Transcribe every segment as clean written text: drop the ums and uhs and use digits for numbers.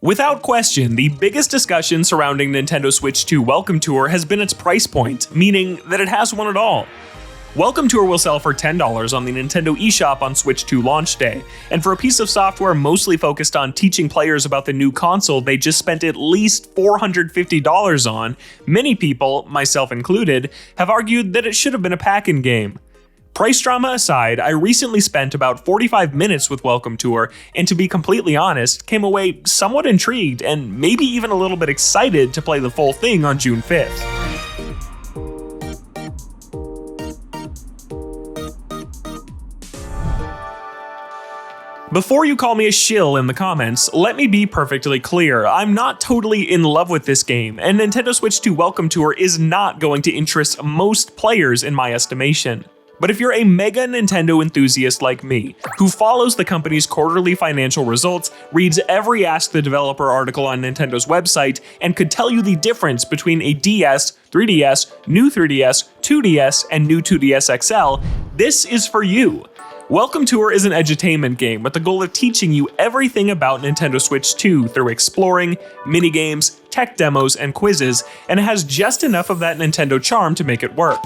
Without question, the biggest discussion surrounding Nintendo Switch 2 Welcome Tour has been its price point, meaning that it has one at all. Welcome Tour will sell for $10 on the Nintendo eShop on Switch 2 launch day, and for a piece of software mostly focused on teaching players about the new console they just spent at least $450 on, many people, myself included, have argued that it should have been a pack-in game. Price drama aside, I recently spent about 45 minutes with Welcome Tour, and to be completely honest, came away somewhat intrigued and maybe even a little bit excited to play the full thing on June 5th. Before you call me a shill in the comments, let me be perfectly clear, I'm not totally in love with this game, and Nintendo Switch 2 Welcome Tour is not going to interest most players in my estimation. But if you're a mega Nintendo enthusiast like me, who follows the company's quarterly financial results, reads every Ask the Developer article on Nintendo's website, and could tell you the difference between a DS, 3DS, new 3DS, 2DS, and new 2DS XL, this is for you. Welcome Tour is an edutainment game with the goal of teaching you everything about Nintendo Switch 2 through exploring, minigames, tech demos, and quizzes, and it has just enough of that Nintendo charm to make it work.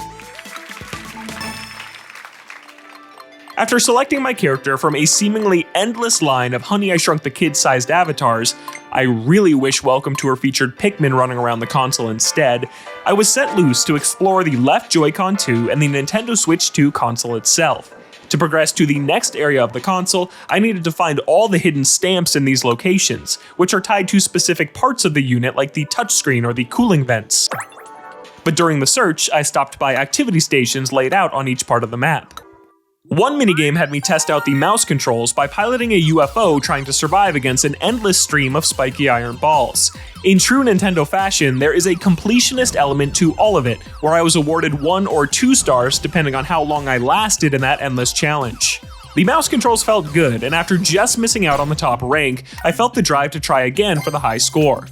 After selecting my character from a seemingly endless line of Honey I Shrunk the Kid-sized avatars, I really wish Welcome Tour featured Pikmin running around the console instead, I was set loose to explore the left Joy-Con 2 and the Nintendo Switch 2 console itself. To progress to the next area of the console, I needed to find all the hidden stamps in these locations, which are tied to specific parts of the unit like the touchscreen or the cooling vents. But during the search, I stopped by activity stations laid out on each part of the map. One minigame had me test out the mouse controls by piloting a UFO trying to survive against an endless stream of spiky iron balls. In true Nintendo fashion, there is a completionist element to all of it, where I was awarded 1 or 2 stars depending on how long I lasted in that endless challenge. The mouse controls felt good, and after just missing out on the top rank, I felt the drive to try again for the high score.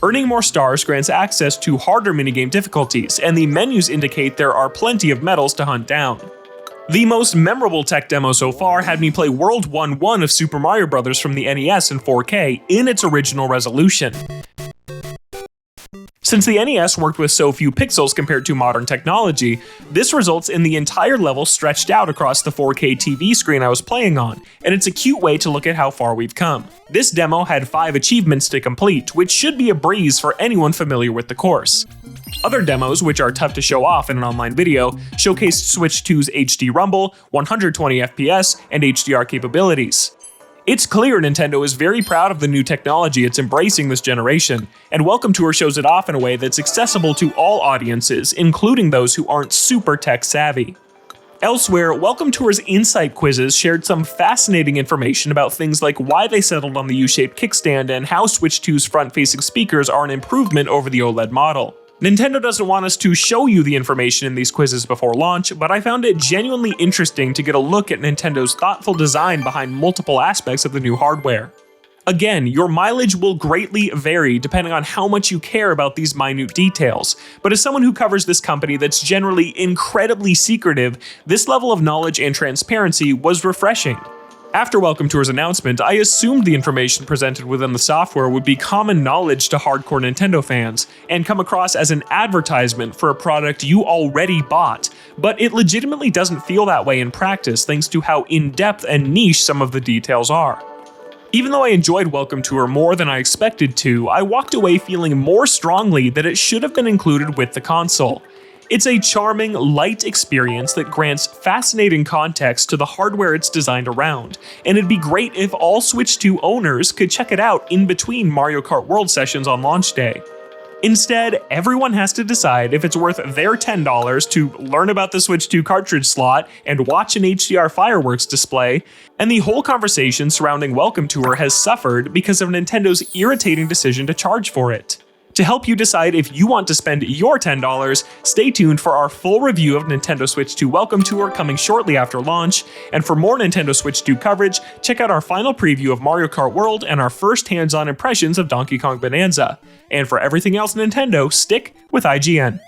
Earning more stars grants access to harder minigame difficulties, and the menus indicate there are plenty of medals to hunt down. The most memorable tech demo so far had me play World 1-1 of Super Mario Bros. From the NES in 4K in its original resolution. Since the NES worked with so few pixels compared to modern technology, this results in the entire level stretched out across the 4K TV screen I was playing on, and it's a cute way to look at how far we've come. This demo had 5 achievements to complete, which should be a breeze for anyone familiar with the course. Other demos, which are tough to show off in an online video, showcased Switch 2's HD Rumble, 120 FPS, and HDR capabilities. It's clear Nintendo is very proud of the new technology it's embracing this generation, and Welcome Tour shows it off in a way that's accessible to all audiences, including those who aren't super tech savvy. Elsewhere, Welcome Tour's insight quizzes shared some fascinating information about things like why they settled on the U-shaped kickstand and how Switch 2's front-facing speakers are an improvement over the OLED model. Nintendo doesn't want us to show you the information in these quizzes before launch, but I found it genuinely interesting to get a look at Nintendo's thoughtful design behind multiple aspects of the new hardware. Again, your mileage will greatly vary depending on how much you care about these minute details, but as someone who covers this company that's generally incredibly secretive, this level of knowledge and transparency was refreshing. After Welcome Tour's announcement, I assumed the information presented within the software would be common knowledge to hardcore Nintendo fans, and come across as an advertisement for a product you already bought, but it legitimately doesn't feel that way in practice thanks to how in-depth and niche some of the details are. Even though I enjoyed Welcome Tour more than I expected to, I walked away feeling more strongly that it should have been included with the console. It's a charming, light experience that grants fascinating context to the hardware it's designed around, and it'd be great if all Switch 2 owners could check it out in between Mario Kart World sessions on launch day. Instead, everyone has to decide if it's worth their $10 to learn about the Switch 2 cartridge slot and watch an HDR fireworks display, and the whole conversation surrounding Welcome Tour has suffered because of Nintendo's irritating decision to charge for it. To help you decide if you want to spend your $10, stay tuned for our full review of Nintendo Switch 2 Welcome Tour coming shortly after launch, and for more Nintendo Switch 2 coverage, check out our final preview of Mario Kart World and our first hands-on impressions of Donkey Kong Bonanza. And for everything else Nintendo, stick with IGN.